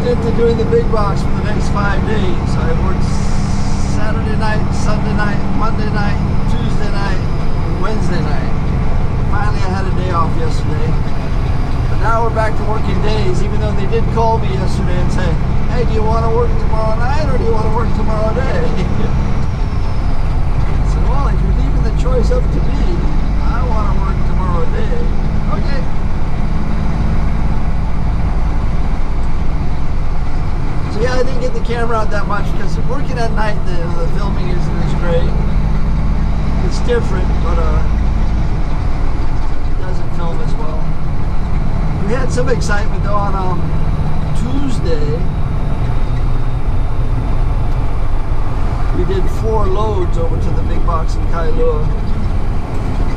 Into doing the big box for the next 5 days. I worked Saturday night, Sunday night, Monday night, Tuesday night, Wednesday night. Finally I had a day off yesterday. But now we're back to working days, even though they did call me yesterday and say, hey, do you want to work tomorrow night or do you want to work tomorrow day? So, well, if you're leaving the choice up to me, I want to work tomorrow day. Okay. So yeah, I didn't get the camera out that much because working at night, the filming isn't as great. It's different, but it doesn't film as well. We had some excitement though on Tuesday. We did 4 loads over to the big box in Kailua.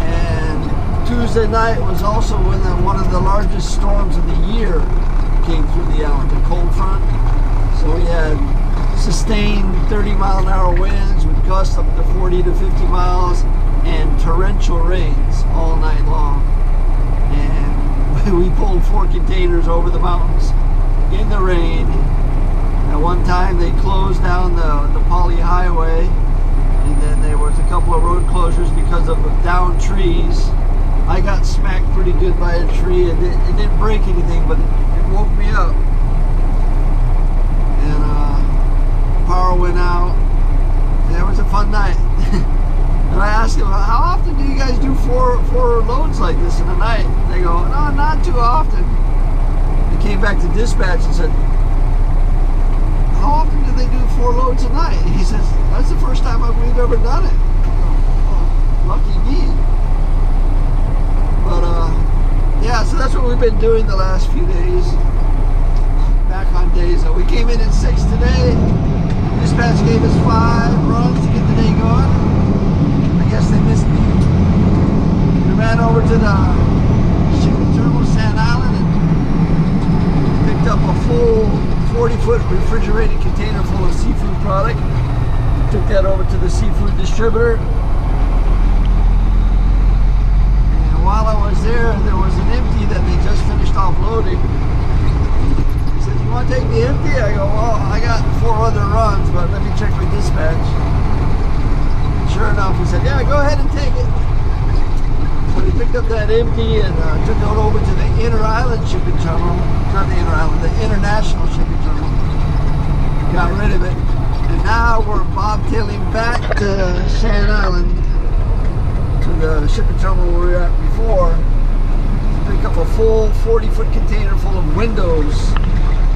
And Tuesday night was also when one of the largest storms of the year came through the island, the cold front. So we had sustained 30-mile-an-hour winds with gusts up to 40 to 50 miles and torrential rains all night long. And we pulled 4 containers over the mountains in the rain. At one time they closed down the Poly Highway, and then there was a couple of road closures because of downed trees. I got smacked pretty good by a tree. It didn't break anything, but it woke me up. Power went out. Yeah, it was a fun night. And I asked them, how often do you guys do four loads like this in a night? They go, no, not too often. They came back to dispatch and said, how often do they do 4 loads a night? And he says, that's the first time we've ever done it. Oh, lucky me. But yeah, so that's what we've been doing the last few days. Back on days. We came in at 6 today. Dispatch gave us 5 runs to get the day going. I guess they missed me. We ran over to the shipping terminal, Sand Island, and picked up a full 40-foot refrigerated container full of seafood product. Took that over to the seafood distributor. And while I was there was an empty that they just finished offloading. You want to take the empty? I go, well, I got 4 other runs, but let me check with dispatch. Sure enough, he said, yeah, go ahead and take it. So he picked up that empty and took it over to the inter-island shipping terminal. Not the inter-island, the international shipping terminal. Got rid of it. And now we're bobtailing back to Sand Island, to the shipping terminal where we were at before. Pick up a full 40-foot container full of windows.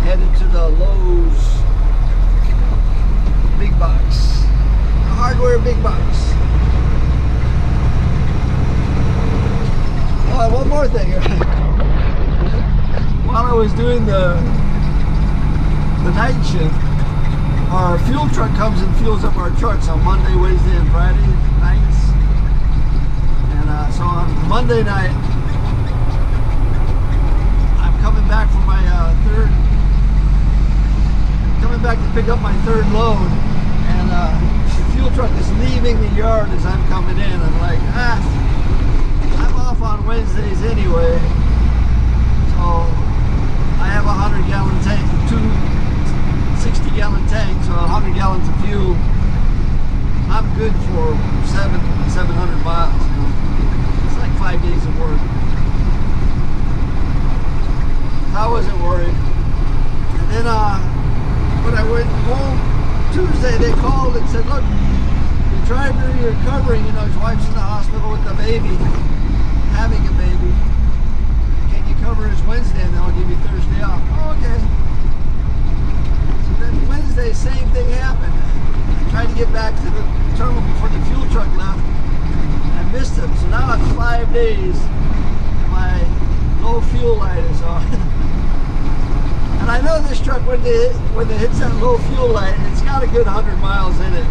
Headed to the Lowe's big box, the hardware big box. Oh, one more thing. While I was doing the night shift, our fuel truck comes and fuels up our trucks on Monday, Wednesday, and Friday nights. And so on Monday night, I'm coming back from my coming back to pick up my 3rd load, and the fuel truck is leaving the yard as I'm coming in. I'm like, I'm off on Wednesdays anyway, so I have a 100-gallon tank, 2 60-gallon tanks, so 100 gallons of fuel. I'm good for 700 miles. You know? It's like 5 days of work. be recovering. You know, his wife's in the hospital with the baby, having a baby. Can you cover his Wednesday and then I'll give you Thursday off? Oh, okay. So then Wednesday, same thing happened. I tried to get back to the terminal before the fuel truck left. I missed him. So now it's 5 days. My low fuel light is on. And I know this truck, when it hits that low fuel light, it's got a good 100 miles in it.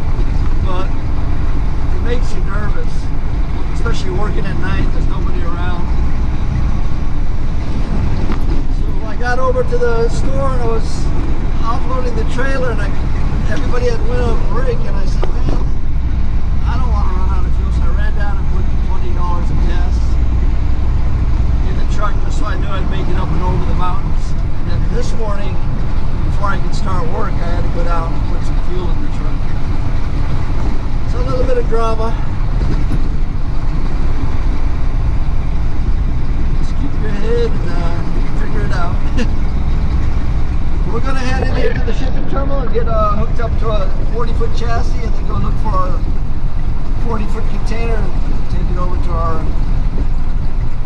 But it makes you nervous. Especially working at night, there's nobody around. So I got over to the store and I was offloading the trailer and everybody had went on break and I said, man, I don't want to run out of fuel. So I ran down and put $20 of gas in the truck just so I knew I'd make it up and over the mountains. And then this morning, before I could start work, I had to go down and put some fuel in the truck. So a little bit of drama. Just keep your head and figure it out. We're going to head in here to the shipping terminal and get hooked up to a 40-foot chassis and then go look for our 40-foot container and take it over to our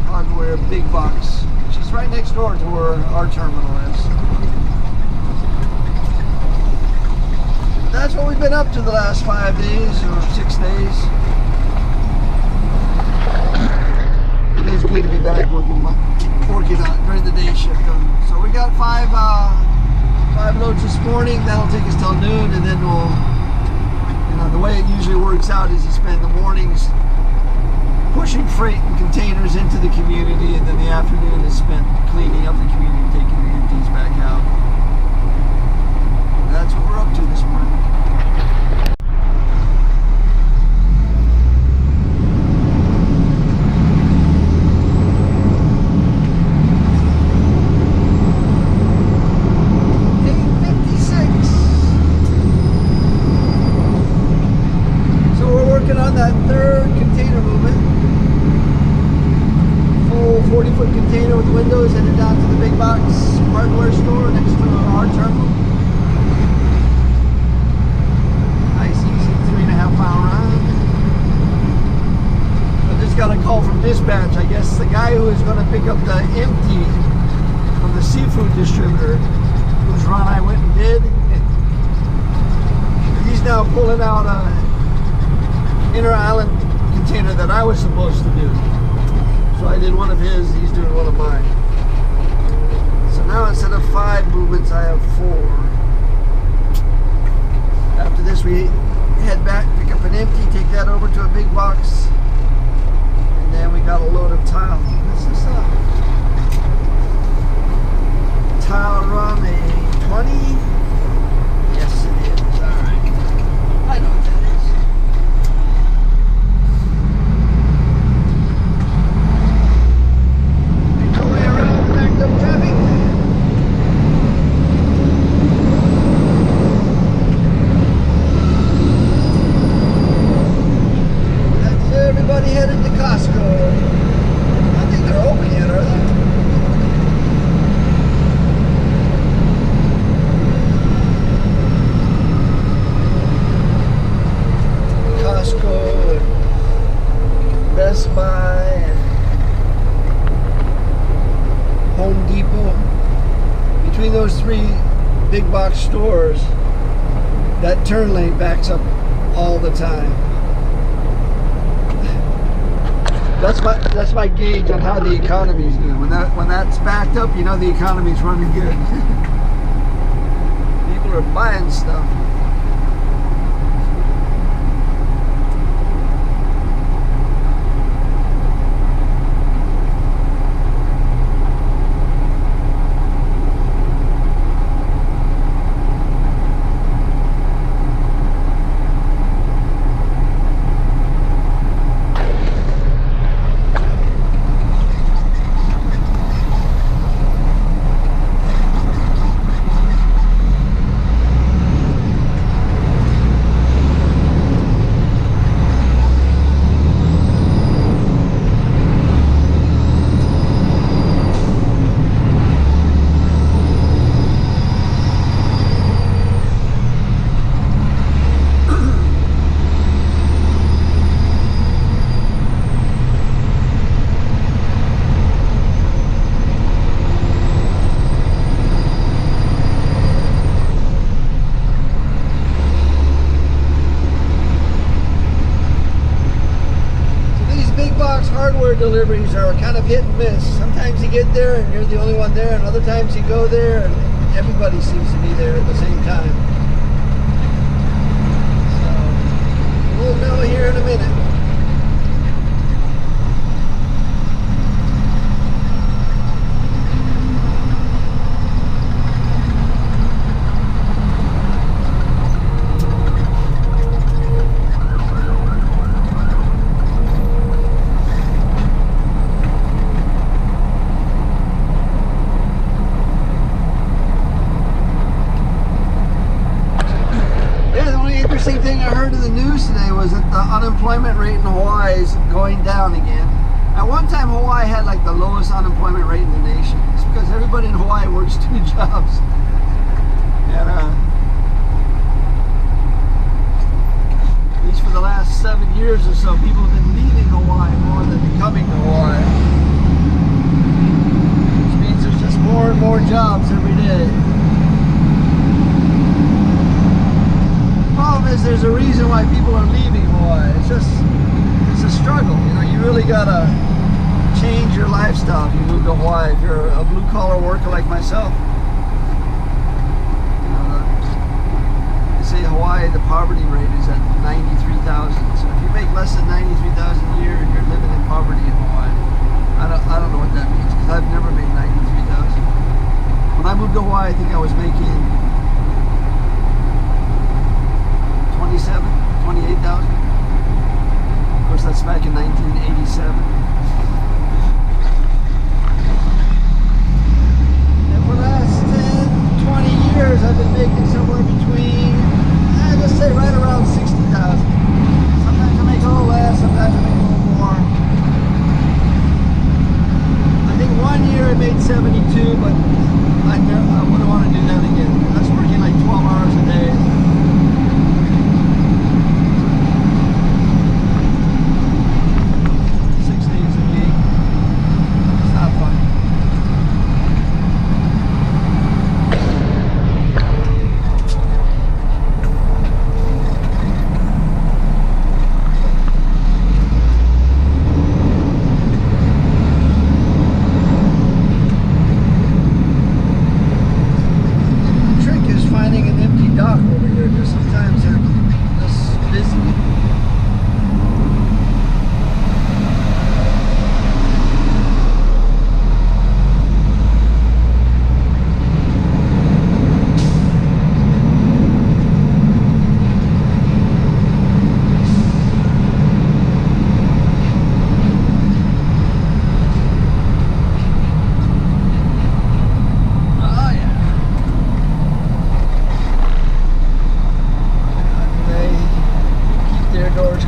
hardware big box, which is right next door to where our terminal is. That's what we've been up to the last 5 days or 6 days. It is good to be back working on during the day shift. So we got five loads this morning. That'll take us till noon, and then we'll, you know, the way it usually works out is you spend the mornings pushing freight and containers into the community, and then the afternoon is spent cleaning up the community, taking the empties back out. That's what we're up to this morning. On that third container movement, full 40-foot container with windows headed down to the big box hardware store next to our terminal. Nice, easy 3.5 pound run. I just got a call from dispatch. I guess the guy who is going to pick up the empty from the seafood distributor, whose run I went and did, he's now pulling out a inner island container that I was supposed to do. So I did one of his, he's doing one of mine. So now instead of 5 movements, I have 4. After this, we head back, pick up an empty, take that over to a big box, and then we got a load of tile. This is a tile run, a 20. Yes, it is. All right. I know what that is. Those 3 big box stores, that turn lane backs up all the time. That's my gauge on how the economy's doing. When that's backed up, you know the economy's running good. People are buying stuff. hardware deliveries are kind of hit and miss. Sometimes you get there and you're the only one there, and other times you go there and everybody seems to be there at the same time. So we'll know here in a minute. Unemployment rate in Hawaii is going down again. At one time, Hawaii had like the lowest unemployment rate in the nation. It's because everybody in Hawaii works 2 jobs. And at least for the last 7 years or so, people have been leaving Hawaii more than coming to Hawaii. Which means there's just more and more jobs every day. The problem is there's a reason why people are leaving Hawaii. It's a struggle. You know, you really gotta change your lifestyle if you move to Hawaii. If you're a blue collar worker like myself, you know, they say Hawaii, the poverty rate is at 93,000. So if you make less than 93,000 a year, you're living in poverty in Hawaii. I don't know what that means because I've never made 93,000. When I moved to Hawaii, I think I was making 28,000. Of course, that's back in 1987. And for the last 10, 20 years, I've been making somewhere between, let's say right around 60,000. Sometimes I make a little less, sometimes I make a little more. I think one year I made 72, but I wouldn't want to do that again. That's working like 12 hours a day. 6 days a week. It's not fun. The trick is finding an empty dock over here, because sometimes they're just busy.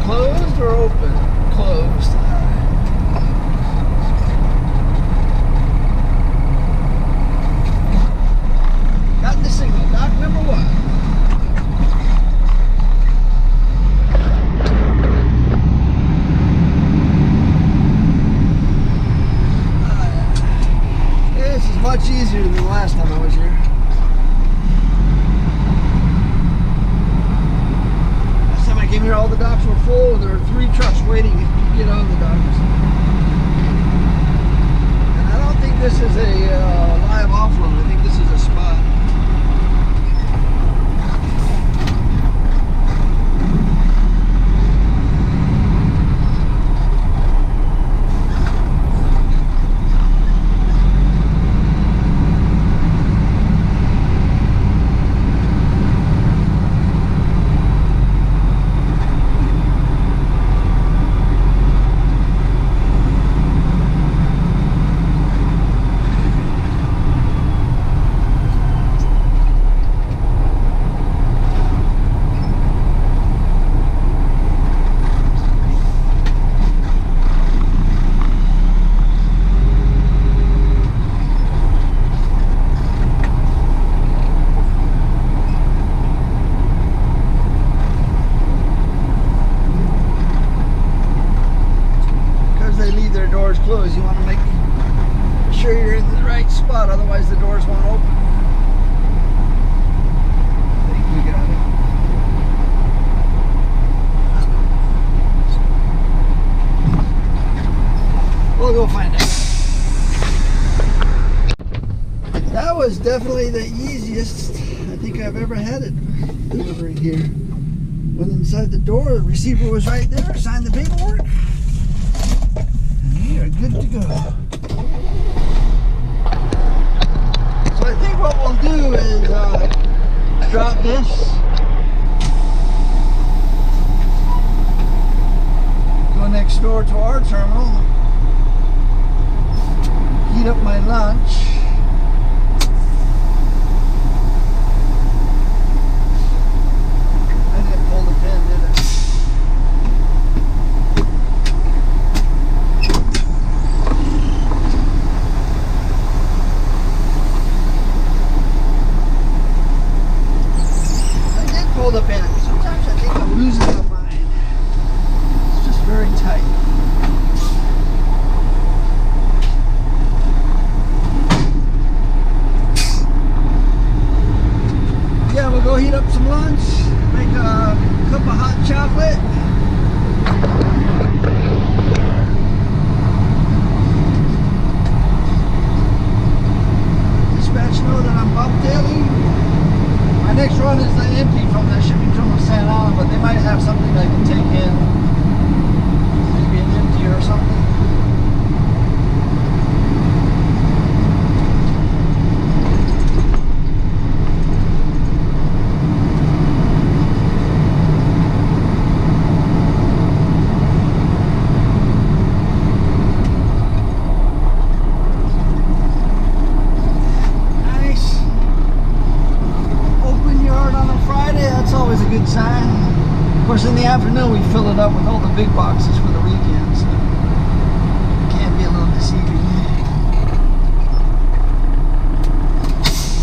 Closed or open? Closed. Got the signal. Dock number 1. This is much easier than the last time I was here. Came here, all the docks were full, and there were 3 trucks waiting to get on the docks. And I don't think this is a live offload. I think this is a spot. Closed. You want to make sure you're in the right spot, otherwise the doors won't open. I think we got it. definitely the easiest I think I've ever had it delivering here. Went inside the door, the receiver was right there, signed the paperwork, and we are good to go. So I think what we'll do is drop this, go next door to our terminal, heat up my lunch. I didn't pull the pin, did I? I did pull the pin. Sometimes I think I'm losing my mind. It's just very tight. Yeah, we'll go heat up some lunch, make a cup of hot chocolate. Dispatch know that I'm bobtailing. My next run is the empty from the shipping terminal San Allen, but they might have something I can take in. Maybe an empty or something. Good sign. Of course, in the afternoon we fill it up with all the big boxes for the weekend, so it can be a little deceiving.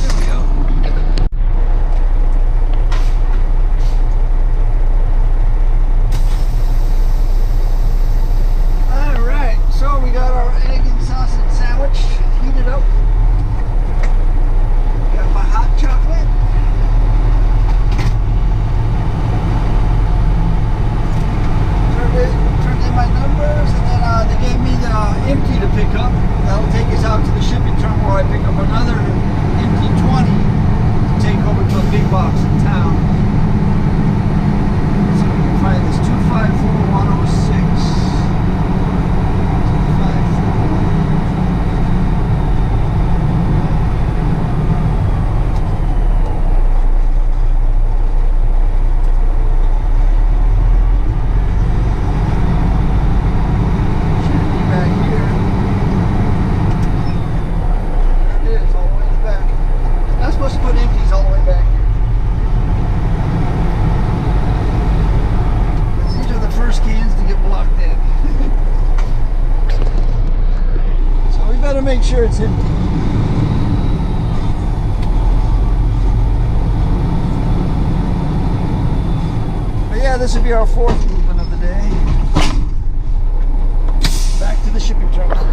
There we go. Alright, so we got our egg and sausage sandwich heated up. Got my hot chocolate. Turned in my numbers, and then they gave me the empty to pick up. That'll take us out to the shipping terminal where I pick up another empty 20 to take over to a big box in town. So we can find this 254106. 2541. Make sure it's empty. But yeah, this will be our fourth movement of the day. Back to the shipping terminal.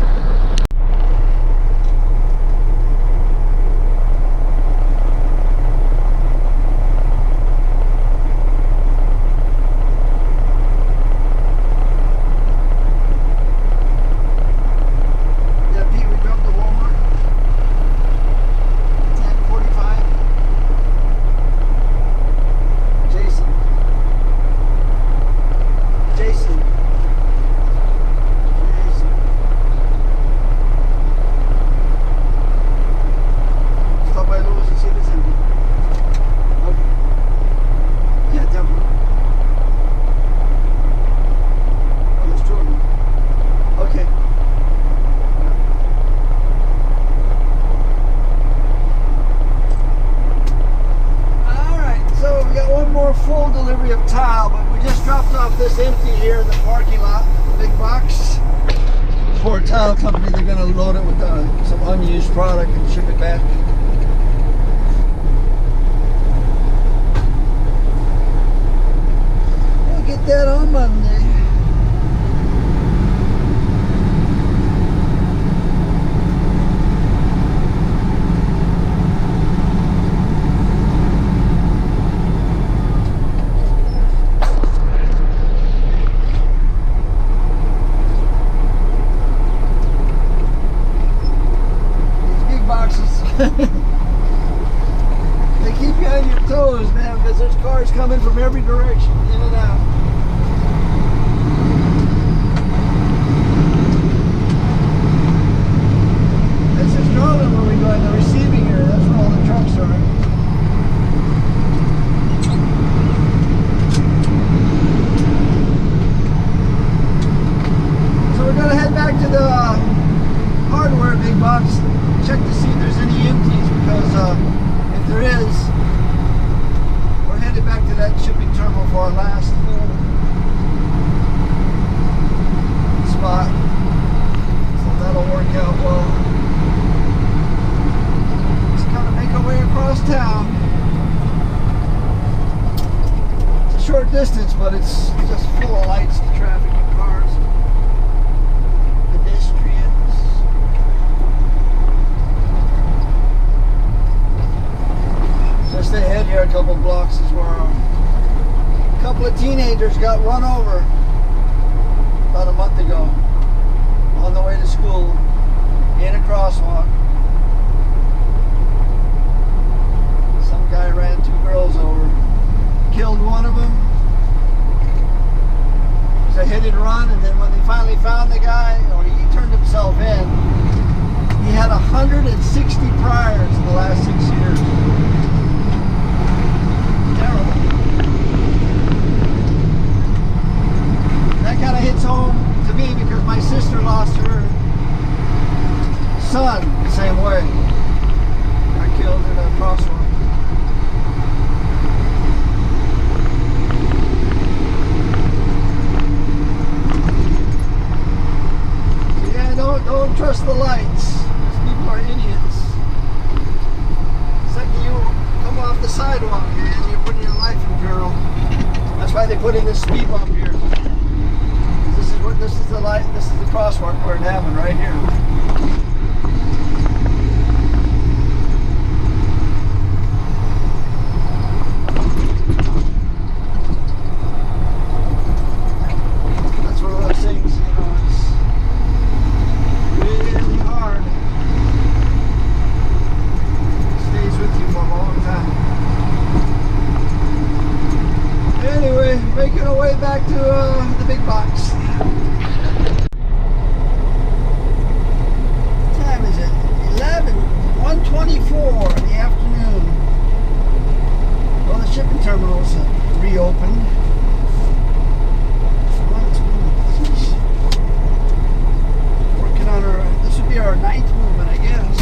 Full delivery of tile, but we just dropped off this empty here in the parking lot, the big box. For a tile company, they're going to load it with some unused product and ship it back. We'll get that on Monday. cars coming from every direction, in and out. This is Northern where we go in the receiving area. That's where all the trucks are. So we're going to head back to the hardware big box, check to see if there's any empties, because if there is, we're headed back to that shipping terminal for our last full spot. So that'll work out well. Just kind of make our way across town. It's a short distance, but it's just full of lights and traffic and cars. Just ahead here, a couple blocks is where a couple of teenagers got run over about a month ago on the way to school in a crosswalk. Some guy ran two girls over, killed one of them. It was a hit and run, and then when they finally found the guy, or he turned himself in, he had 160 priors in the last 6 years. Terrible. That kind of hits home to me because my sister lost her son the same way. Got killed in a crosswalk. Yeah, don't trust the lights. These people are idiots. The second you come off the sidewalk, man, you're putting your life in peril. That's why they put in this speed bump here. This is the light. This is the crosswalk where it happened, right here. That's one of those things, you know, it's really hard. It stays with you for a long time. Anyway, making our way back to the big box. What time is it? 1:24 in the afternoon. Well, the shipping terminals reopened. Working on this would be our 9th movement, I guess.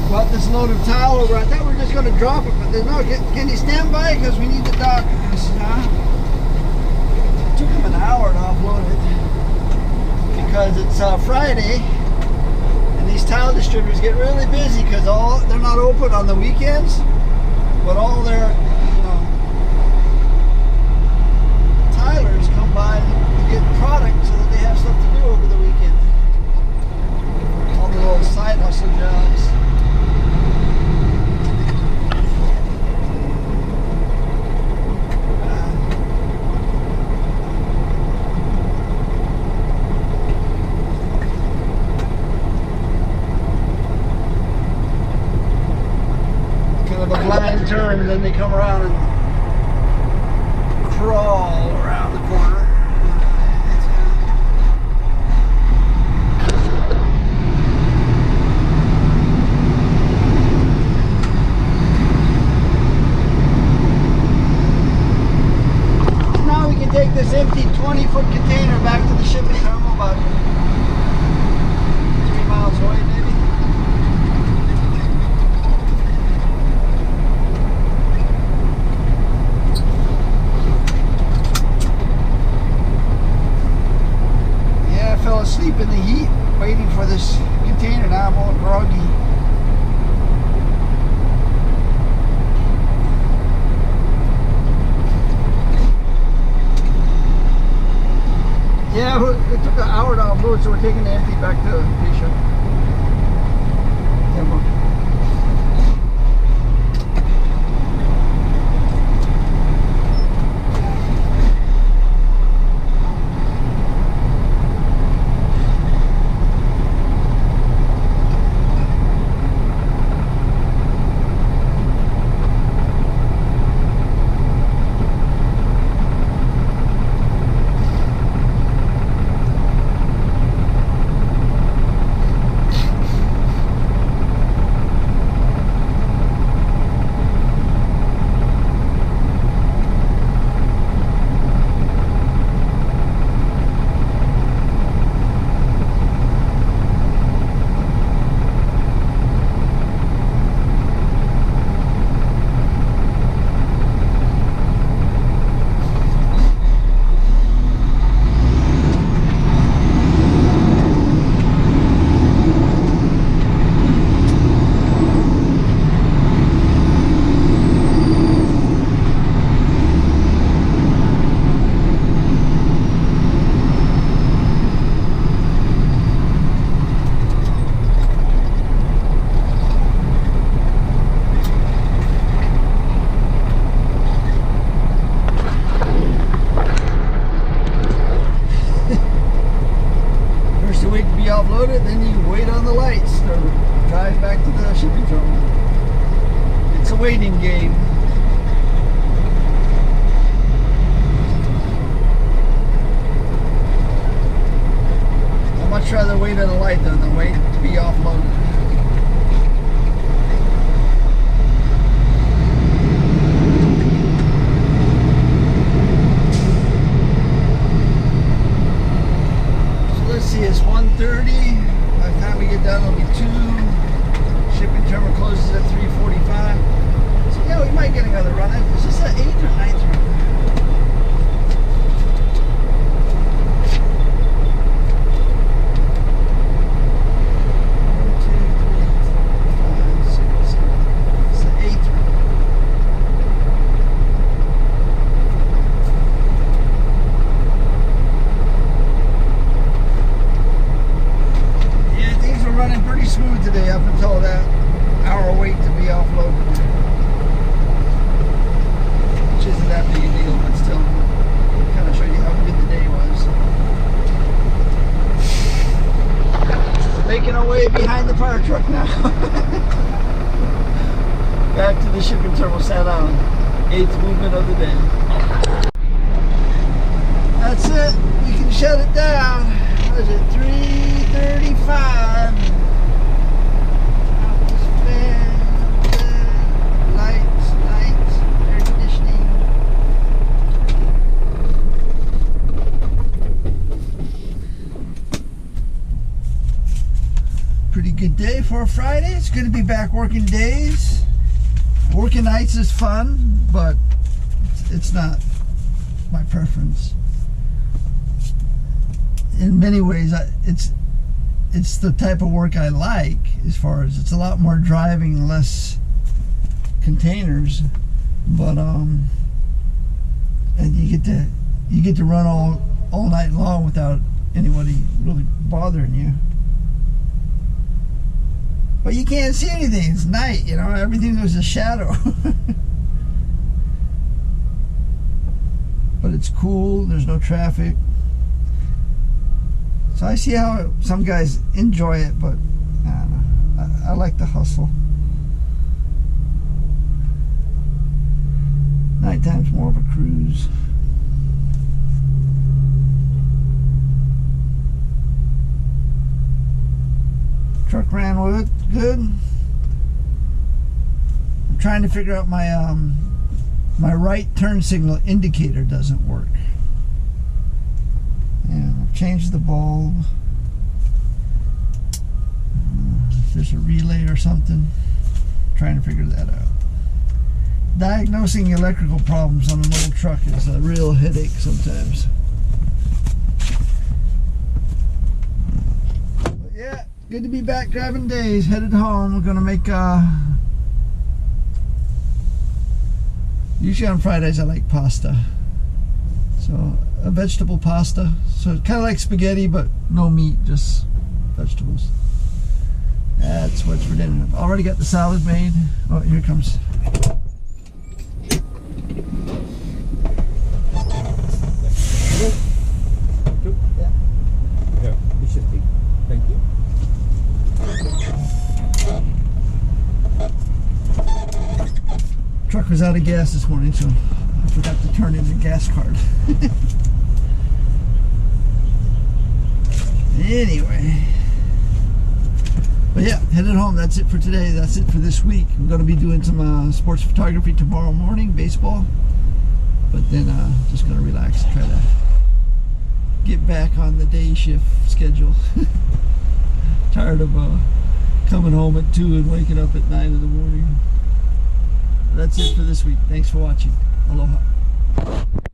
Brought this load of towel over. I thought we were just going to drop it, but there's no. Can you stand by? Because we need the dock. It took them an hour to offload it because it's Friday, and these tile distributors get really busy because they're not open on the weekends, but all their tilers come by to get product so that they have stuff to do over the weekend. All the little side hustle jobs. Turn, and then they come around and crawl around the corner. Now we can take this empty 20-foot container back to the shipping terminal about 3 miles away, maybe. Asleep in the heat waiting for this container. Now I'm all groggy. Yeah, it took an hour to offload, so we're taking the empty back to Asia. offload it, then you wait on the lights to drive back to the shipping terminal. It's a waiting game. I'd much rather wait at a light than wait to be offloaded. It's 1:30. By the time we get done, it'll be 2. Shipping terminal closes at 3:45. So yeah, we might get another run. Is this an 8th or 9th run? 1, 2, 3, 4, 5, 6, 7. It's the 8th run. Running pretty smooth today up until that hour wait to be offloaded, which isn't that big a deal, but still kind of show you how good the day was. Making our way behind the fire truck now. Back to the shipping terminal, Santa Ana. 8th movement of the day. That's it. We can shut it down. What is it? 3:35. Lights, air conditioning. Pretty good day for a Friday. It's good to be back working days. Working nights is fun, but it's not my preference. In many ways, it's the type of work I like, as far as it's a lot more driving, less containers, but and you get to run all night long without anybody really bothering you. But you can't see anything. It's night, you know. Everything was a shadow. But it's cool. There's no traffic. So I see how some guys enjoy it, but I don't know. I like the hustle. Nighttime's more of a cruise. Truck ran good. I'm trying to figure out my my right turn signal indicator doesn't work. Yeah, I've changed the bulb. If there's a relay or something, trying to figure that out. Diagnosing electrical problems on an old truck is a real headache sometimes. But yeah, good to be back driving days. Headed home. We're gonna make usually on Fridays I like pasta. So a vegetable pasta. So it's kind of like spaghetti, but no meat, just vegetables. That's what's for dinner. I've already got the salad made. Oh, here it comes. Yeah, this should be. Thank you. Truck was out of gas this morning, so I forgot to turn in the gas card. Anyway, but yeah, headed home. That's it for today. That's it for this week. I'm going to be doing some sports photography tomorrow morning, baseball, but then just going to relax, try to get back on the day shift schedule. Tired of coming home at 2 and waking up at 9 in the morning. That's it for this week. Thanks for watching. Aloha.